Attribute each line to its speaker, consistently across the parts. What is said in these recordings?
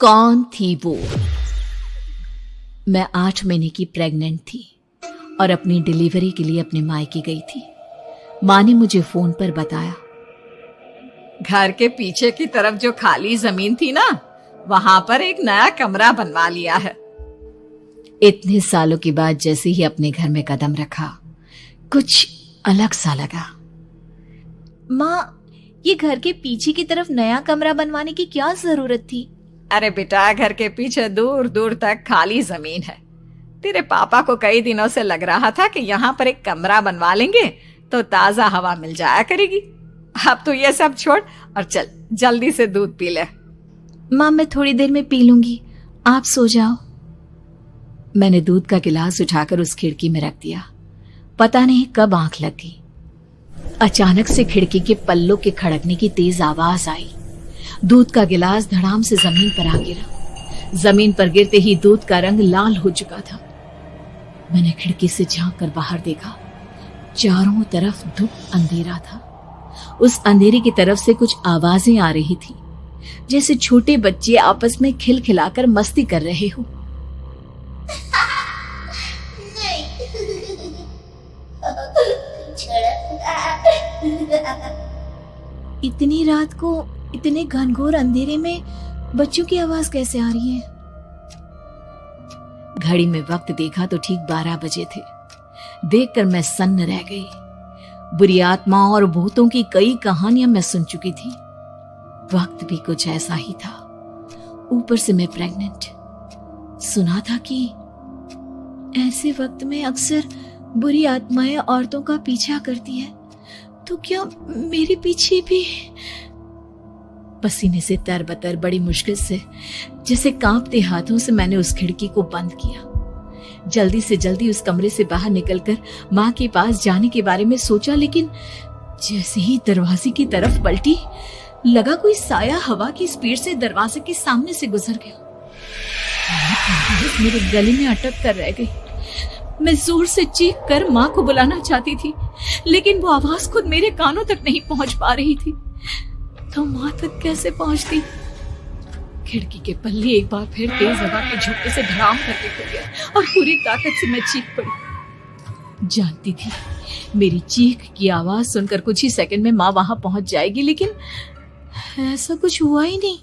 Speaker 1: कौन थी वो? मैं 8 महीने की प्रेग्नेंट थी और अपनी डिलीवरी के लिए अपने मायके गई थी। माँ ने मुझे फोन पर बताया,
Speaker 2: घर के पीछे की तरफ जो खाली जमीन थी ना, वहां पर एक नया कमरा बनवा लिया है।
Speaker 1: इतने सालों के बाद जैसे ही अपने घर में कदम रखा, कुछ अलग सा लगा।
Speaker 3: माँ, ये घर के पीछे की तरफ नया कमरा बनवाने की क्या जरूरत थी?
Speaker 2: अरे बेटा, घर के पीछे दूर दूर तक खाली जमीन है। तेरे पापा को कई दिनों से लग रहा था कि यहाँ पर एक कमरा बनवा लेंगे तो ताजा हवा मिल जाया करेगी। अब तो ये सब छोड़ और चल जल्दी से दूध पी ले।
Speaker 3: माँ, मैं थोड़ी देर में पी लूंगी, आप सो जाओ।
Speaker 1: मैंने दूध का गिलास उठाकर उस खिड़की में रख दिया। पता नहीं कब आंख लग गई। अचानक से खिड़की के पल्लों के खड़कने की तेज आवाज आई। दूध का गिलास धड़ाम से जमीन पर आ गिरा। जमीन पर गिरते ही दूध का रंग लाल हो चुका था। मैंने खिड़की से झांक कर बाहर देखा। चारों तरफ धूप अंधेरा था। उस अंधेरे की तरफ से कुछ आवाजें आ रही थी, जैसे छोटे बच्चे आपस में खिलखिलाकर मस्ती कर रहे हो।
Speaker 3: इतनी रात को इतने घनघोर अंधेरे में बच्चों की आवाज कैसे आ रही है?
Speaker 1: घड़ी में वक्त देखा तो ठीक 12 बजे थे। देखकर मैं सन्न रह गई। बुरी आत्माओं और भूतों की कई कहानियां मैं सुन चुकी थी। वक्त भी कुछ ऐसा ही था। ऊपर से मैं प्रेग्नेंट। सुना था कि ऐसे वक्त में अक्सर बुरी आत्माएं औरतों का पीछा करती है, तो क्या मेरे पीछे भी? पसीने से तरबतर बड़ी मुश्किल से, जैसे कांपते हाथों से मैंने उस खिड़की को बंद किया। जल्दी से जल्दी उस कमरे से बाहर निकलकर माँ के पास जाने के बारे में सोचा, लेकिन जैसे ही दरवाजे की तरफ पलटी, लगा कोई साया हवा की स्पीड से दरवाजे के सामने से गुजर गया। मेरे गले में अटक कर रह गई। मैं जोर से चीख कर माँ को बुलाना चाहती थी, लेकिन वो आवाज खुद मेरे कानों तक नहीं पहुंच पा रही थी। तो माँ तक कैसे पहुंचती? खिड़की के पल्ले एक बार फिर तेज हवा के झोंके से धड़ाम करके खुल गया और पूरी ताकत से मैं चीख पड़ी। जानती थी मेरी चीख की आवाज सुनकर कुछ ही सेकंड में माँ वहां पहुंच जाएगी, लेकिन ऐसा कुछ हुआ ही नहीं।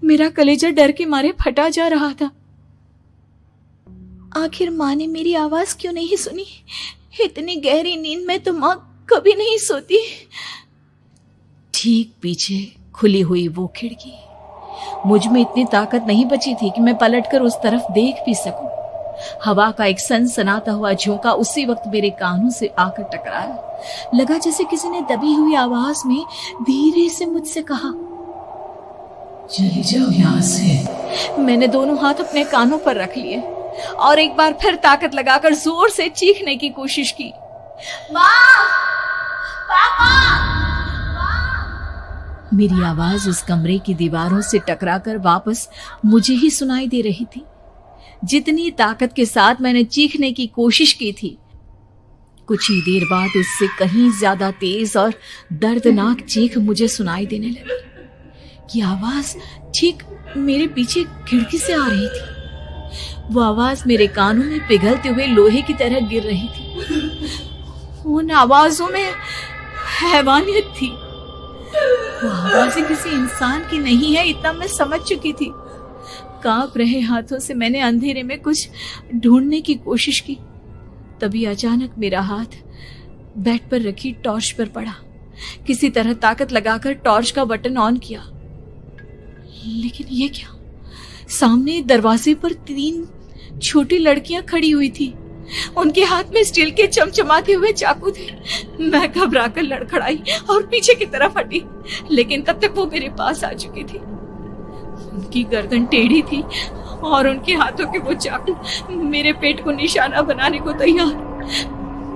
Speaker 1: मेरा कलेजा डर के मारे फटा जा रहा था।
Speaker 3: आखिर माँ ने मेरी आवाज क्यों नहीं सुनी? इतनी गहरी नींद में तो माँ कभी नहीं सोती।
Speaker 1: ठीक पीछे खुली हुई वो खिड़की। मुझ में इतनी ताकत नहीं बची थी कि मैं पलटकर उस तरफ देख भी सकूं। हवा का एक सनसनाता हुआ झोंका उसी वक्त मेरे कानों से आकर टकराया। लगा जैसे किसी ने दबी हुई आवाज में धीरे से मुझसे कहा,
Speaker 4: चली जाओ यहाँ से।
Speaker 1: मैंने दोनों हाथ अपने कानों पर रख लिए और एक बार फिर ताकत लगाकर जोर से चीखने की कोशिश की।
Speaker 3: माँ! पापा!
Speaker 1: मेरी आवाज उस कमरे की दीवारों से टकराकर वापस मुझे ही सुनाई दे रही थी। जितनी ताकत के साथ मैंने चीखने की कोशिश की थी, कुछ ही देर बाद उससे कहीं ज्यादा तेज और दर्दनाक चीख मुझे सुनाई देने लगी। ये आवाज ठीक मेरे पीछे खिड़की से आ रही थी। वो आवाज मेरे कानों में पिघलते हुए लोहे की तरह गिर रही थी। उन आवाजों में हैवानियत थी। वो आवाजें किसी इंसान की नहीं है, इतना मैं समझ चुकी थी। कांप रहे हाथों से मैंने अंधेरे में कुछ ढूंढने की कोशिश की। तभी अचानक मेरा हाथ बेड पर रखी टॉर्च पर पड़ा। किसी तरह ताकत लगाकर टॉर्च का बटन ऑन किया, लेकिन ये क्या? सामने दरवाजे पर 3 छोटी लड़कियां खड़ी हुई थी। उनके हाथ में स्टील के चमचमाते हुए चाकू थे। मैं घबराकर लड़खड़ाई और पीछे की तरफ हटी, लेकिन तब तक वो मेरे पास आ चुकी थी। उनकी गर्दन टेढ़ी थी और उनके हाथों के वो चाकू मेरे पेट को निशाना बनाने को तैयार।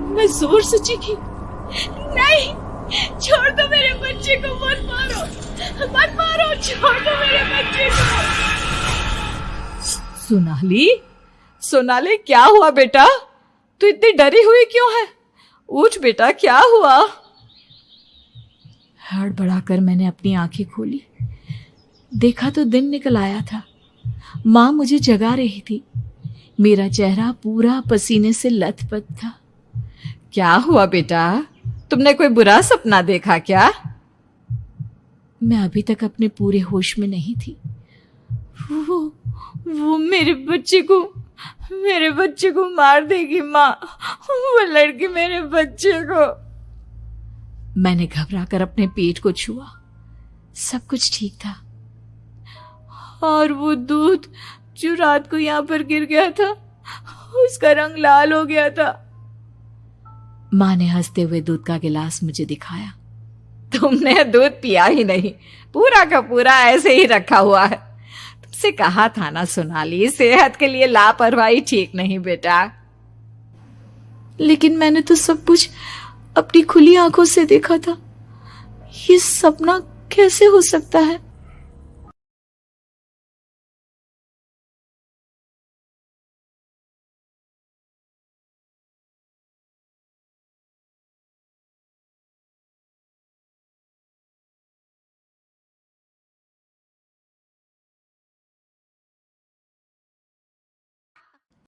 Speaker 1: मैं जोर से चीखी, नहीं, छोड़ दो मेरे बच्चे को, मत मारो, मत मारो, छोड़ दो मेरे बच्चे को।
Speaker 2: सोनाली, क्या हुआ बेटा? तू इतनी डरी हुई क्यों है? उठ बेटा, क्या हुआ?
Speaker 1: हड़बड़ाकर मैंने अपनी आंखें खोली। देखा तो दिन निकल आया था। माँ मुझे जगा रही थी। मेरा चेहरा पूरा पसीने से लथपथ था।
Speaker 2: क्या हुआ बेटा, तुमने कोई बुरा सपना देखा क्या?
Speaker 1: मैं अभी तक अपने पूरे होश में नहीं थी।
Speaker 3: वो मेरे बच्चे को मार देगी माँ। वो लड़की मेरे बच्चे को।
Speaker 1: मैंने घबराकर अपने पेट को छुआ। सब कुछ ठीक था।
Speaker 3: और वो दूध जो रात को यहाँ पर गिर गया था, उसका रंग लाल हो गया था।
Speaker 1: माँ ने हंसते हुए दूध का गिलास मुझे दिखाया।
Speaker 2: तुमने दूध पिया ही नहीं, पूरा का पूरा ऐसे ही रखा हुआ है। तुमसे कहा था ना सोनाली, सेहत के लिए लापरवाही ठीक नहीं बेटा।
Speaker 3: लेकिन मैंने तो सब कुछ अपनी खुली आंखों से देखा था। ये सपना कैसे हो सकता है?